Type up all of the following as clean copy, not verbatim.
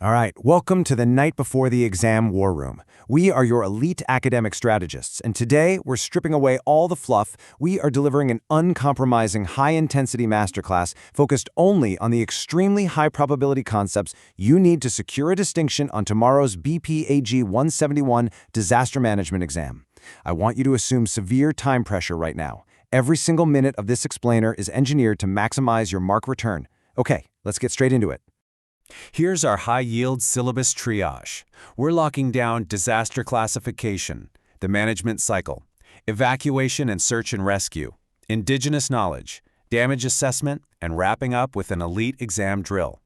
All right, welcome to the night before the exam war room. We are your elite academic strategists, and today we're stripping away all the fluff. We are delivering an uncompromising, high-intensity masterclass focused only on the extremely high-probability concepts you need to secure a distinction on tomorrow's BPAG171 disaster management exam. I want you to assume severe time pressure right now. Every single minute of this explainer is engineered to maximize your mark return. Okay, let's get straight into it. Here's our high-yield syllabus triage. We're locking down disaster classification, the management cycle, evacuation and search and rescue, indigenous knowledge, damage assessment, and wrapping up with an elite exam drill.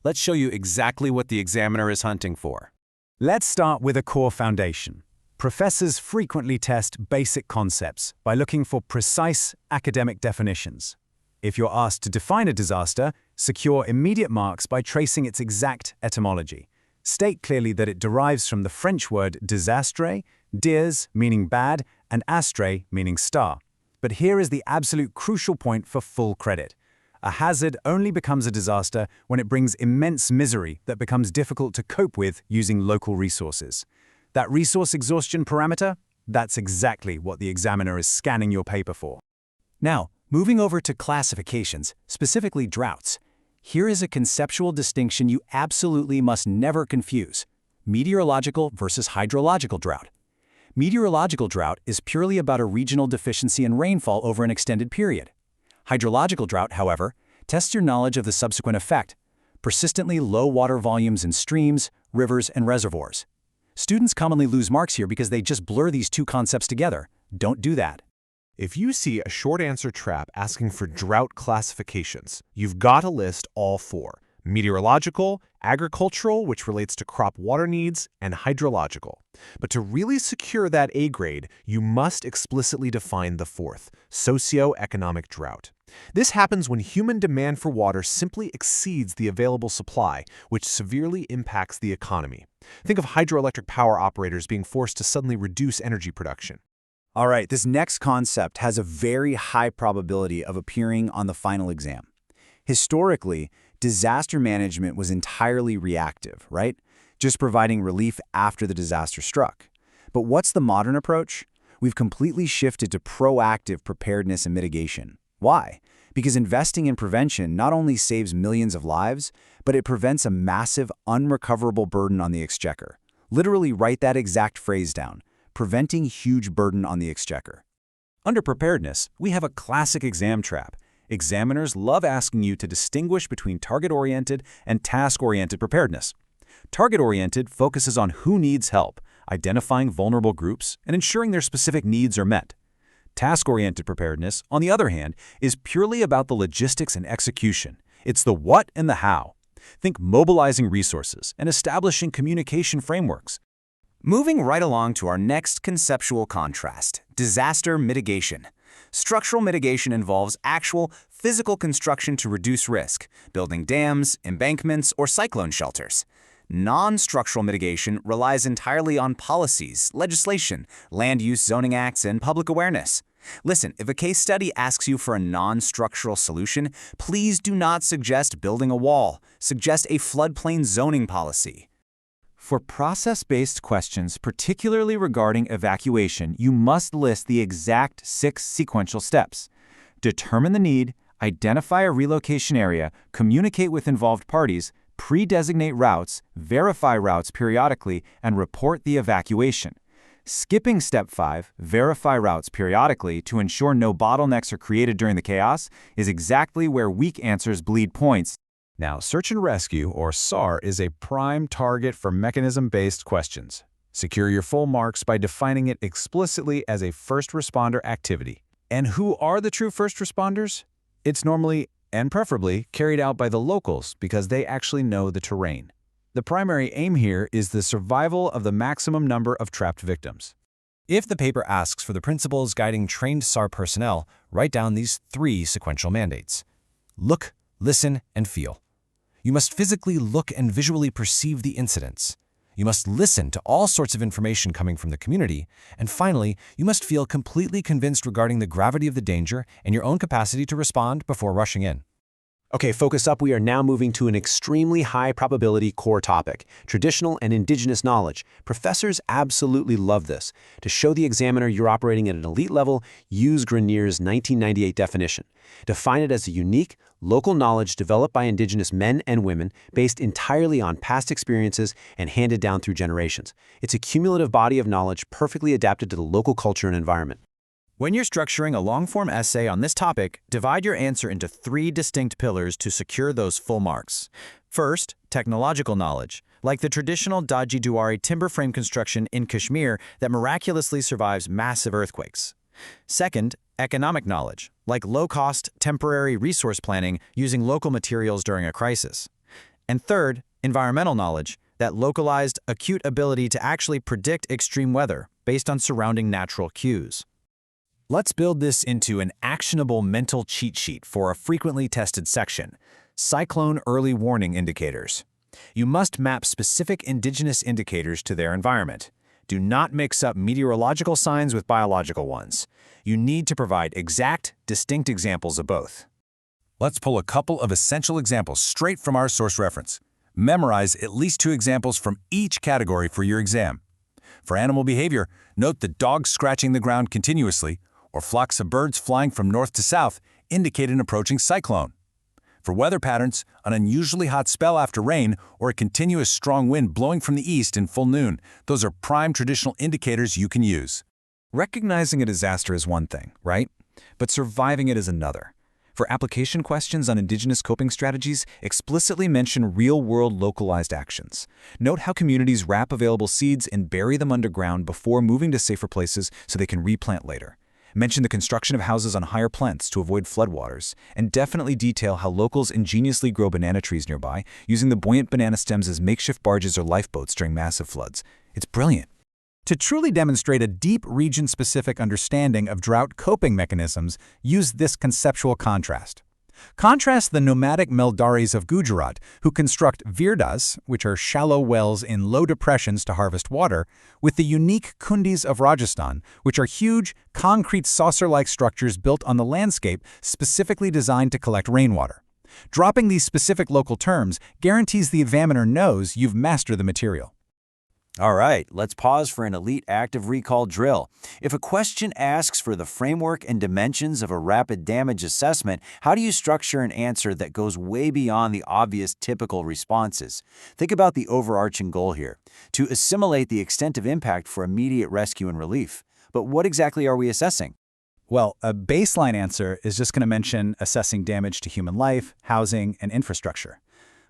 Let's show you exactly what the examiner is hunting for. Let's start with a core foundation. Professors frequently test basic concepts by looking for precise academic definitions. If you're asked to define a disaster, secure immediate marks by tracing its exact etymology. State clearly that it derives from the French word désastre, dés meaning bad, and astre meaning star. But here is the absolute crucial point for full credit. A hazard only becomes a disaster when it brings immense misery that becomes difficult to cope with using local resources. That resource exhaustion parameter, that's exactly what the examiner is scanning your paper for. Now, moving over to classifications, specifically droughts, here is a conceptual distinction you absolutely must never confuse: meteorological versus hydrological drought. Meteorological drought is purely about a regional deficiency in rainfall over an extended period. Hydrological drought, however, tests your knowledge of the subsequent effect: persistently low water volumes in streams, rivers, and reservoirs. Students commonly lose marks here because they just blur these two concepts together. Don't do that. If you see a short answer trap asking for drought classifications, you've got to list all four: meteorological, agricultural, which relates to crop water needs, and hydrological. But to really secure that A grade, you must explicitly define the fourth: socioeconomic drought. This happens when human demand for water simply exceeds the available supply, which severely impacts the economy. Think of hydroelectric power operators being forced to suddenly reduce energy production. All right, this next concept has a very high probability of appearing on the final exam. Historically, disaster management was entirely reactive, right? Just providing relief after the disaster struck. But what's the modern approach? We've completely shifted to proactive preparedness and mitigation. Why? Because investing in prevention not only saves millions of lives, but it prevents a massive, unrecoverable burden on the exchequer. Literally write that exact phrase down: preventing huge burden on the exchequer. Under preparedness, we have a classic exam trap. Examiners love asking you to distinguish between target-oriented and task-oriented preparedness. Target-oriented focuses on who needs help, identifying vulnerable groups, and ensuring their specific needs are met. Task-oriented preparedness, on the other hand, is purely about the logistics and execution. It's the what and the how. Think mobilizing resources and establishing communication frameworks. Moving right along to our next conceptual contrast: disaster mitigation. Structural mitigation involves actual, physical construction to reduce risk, building dams, embankments, or cyclone shelters. Non-structural mitigation relies entirely on policies, legislation, land use zoning acts, and public awareness. Listen, if a case study asks you for a non-structural solution, please do not suggest building a wall. Suggest a floodplain zoning policy. For process-based questions, particularly regarding evacuation, you must list the exact 6 sequential steps. Determine the need, identify a relocation area, communicate with involved parties, pre-designate routes, verify routes periodically, and report the evacuation. Skipping step 5, verify routes periodically to ensure no bottlenecks are created during the chaos, is exactly where weak answers bleed points. Now, search and rescue, or SAR, is a prime target for mechanism-based questions. Secure your full marks by defining it explicitly as a first responder activity. And who are the true first responders? It's normally, and preferably, carried out by the locals because they actually know the terrain. The primary aim here is the survival of the maximum number of trapped victims. If the paper asks for the principles guiding trained SAR personnel, write down these 3 sequential mandates. Look, listen, and feel. You must physically look and visually perceive the incidents. You must listen to all sorts of information coming from the community. And finally, you must feel completely convinced regarding the gravity of the danger and your own capacity to respond before rushing in. Okay, focus up. We are now moving to an extremely high probability core topic, traditional and indigenous knowledge. Professors absolutely love this. To show the examiner you're operating at an elite level, use Grenier's 1998 definition. Define it as a unique, local knowledge developed by indigenous men and women based entirely on past experiences and handed down through generations. It's a cumulative body of knowledge perfectly adapted to the local culture and environment. When you're structuring a long-form essay on this topic, divide your answer into 3 distinct pillars to secure those full marks. First, technological knowledge, like the traditional Daji Duwari timber frame construction in Kashmir that miraculously survives massive earthquakes. Second, economic knowledge, like low-cost, temporary resource planning using local materials during a crisis. And third, environmental knowledge, that localized, acute ability to actually predict extreme weather based on surrounding natural cues. Let's build this into an actionable mental cheat sheet for a frequently tested section: cyclone early warning indicators. You must map specific indigenous indicators to their environment. Do not mix up meteorological signs with biological ones. You need to provide exact, distinct examples of both. Let's pull a couple of essential examples straight from our source reference. Memorize at least 2 examples from each category for your exam. For animal behavior, note the dogs scratching the ground continuously or flocks of birds flying from north to south indicate an approaching cyclone. For weather patterns, an unusually hot spell after rain or a continuous strong wind blowing from the east in full noon, those are prime traditional indicators you can use. Recognizing a disaster is one thing, right? But surviving it is another. For application questions on indigenous coping strategies, explicitly mention real-world localized actions. Note how communities wrap available seeds and bury them underground before moving to safer places so they can replant later. Mention the construction of houses on higher plants to avoid floodwaters, and definitely detail how locals ingeniously grow banana trees nearby, using the buoyant banana stems as makeshift barges or lifeboats during massive floods. It's brilliant. To truly demonstrate a deep region-specific understanding of drought coping mechanisms, use this conceptual contrast. Contrast the nomadic Meldaris of Gujarat, who construct virdas, which are shallow wells in low depressions to harvest water, with the unique kundis of Rajasthan, which are huge, concrete saucer-like structures built on the landscape specifically designed to collect rainwater. Dropping these specific local terms guarantees the examiner knows you've mastered the material. All right, let's pause for an elite active recall drill. If a question asks for the framework and dimensions of a rapid damage assessment, how do you structure an answer that goes way beyond the obvious typical responses? Think about the overarching goal here: to assimilate the extent of impact for immediate rescue and relief. But what exactly are we assessing? Well, a baseline answer is just going to mention assessing damage to human life, housing, and infrastructure.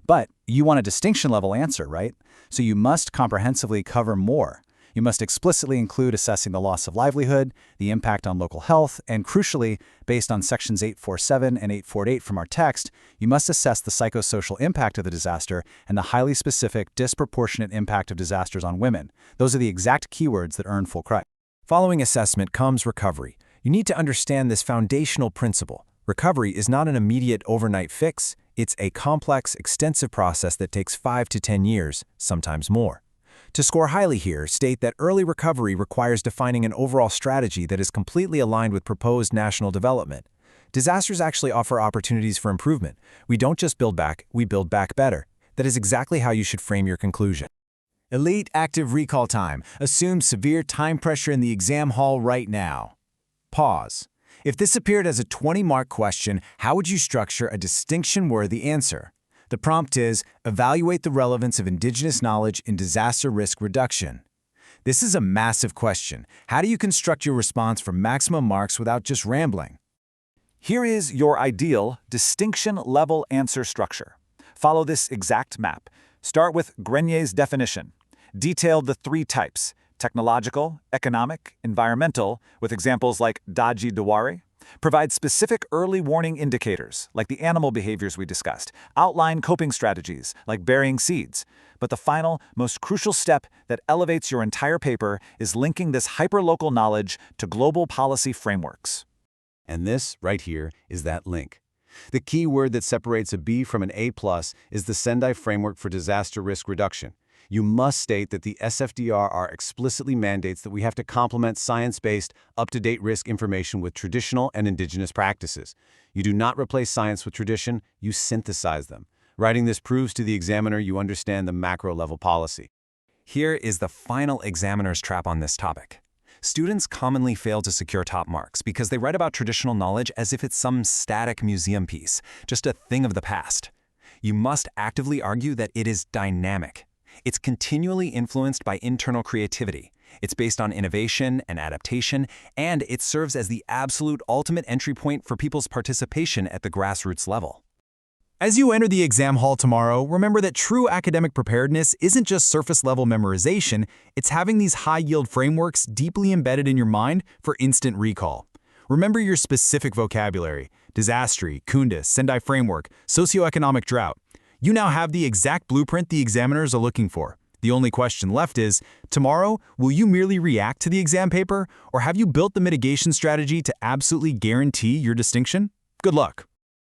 But you want a distinction-level answer, right? So you must comprehensively cover more. You must explicitly include assessing the loss of livelihood, the impact on local health, and crucially, based on sections 847 and 848 from our text, you must assess the psychosocial impact of the disaster and the highly specific, disproportionate impact of disasters on women. Those are the exact keywords that earn full credit. Following assessment comes recovery. You need to understand this foundational principle. Recovery is not an immediate overnight fix. It's a complex, extensive process that takes 5 to 10 years, sometimes more. To score highly here, state that early recovery requires defining an overall strategy that is completely aligned with proposed national development. Disasters actually offer opportunities for improvement. We don't just build back, we build back better. That is exactly how you should frame your conclusion. Elite active recall time. Assume severe time pressure in the exam hall right now. Pause. If this appeared as a 20-mark question, how would you structure a distinction-worthy answer? The prompt is, evaluate the relevance of indigenous knowledge in disaster risk reduction. This is a massive question. How do you construct your response for maximum marks without just rambling? Here is your ideal distinction-level answer structure. Follow this exact map. Start with Grenier's definition. Detail the 3 types: technological, economic, environmental, with examples like Daji Duwari. Provide specific early warning indicators, like the animal behaviors we discussed. Outline coping strategies, like burying seeds. But the final, most crucial step that elevates your entire paper is linking this hyperlocal knowledge to global policy frameworks. And this, right here, is that link. The key word that separates a B from an A+ is the Sendai Framework for Disaster Risk Reduction. You must state that the SFDR explicitly mandates that we have to complement science-based, up-to-date risk information with traditional and indigenous practices. You do not replace science with tradition, you synthesize them. Writing this proves to the examiner you understand the macro-level policy. Here is the final examiner's trap on this topic. Students commonly fail to secure top marks because they write about traditional knowledge as if it's some static museum piece, just a thing of the past. You must actively argue that it is dynamic. It's continually influenced by internal creativity. It's based on innovation and adaptation, and it serves as the absolute ultimate entry point for people's participation at the grassroots level. As you enter the exam hall tomorrow, remember that true academic preparedness isn't just surface-level memorization, it's having these high-yield frameworks deeply embedded in your mind for instant recall. Remember your specific vocabulary: disastry, Kunduz, Sendai framework, socioeconomic drought. You now have the exact blueprint the examiners are looking for. The only question left is, tomorrow, will you merely react to the exam paper, or have you built the mitigation strategy to absolutely guarantee your distinction? Good luck.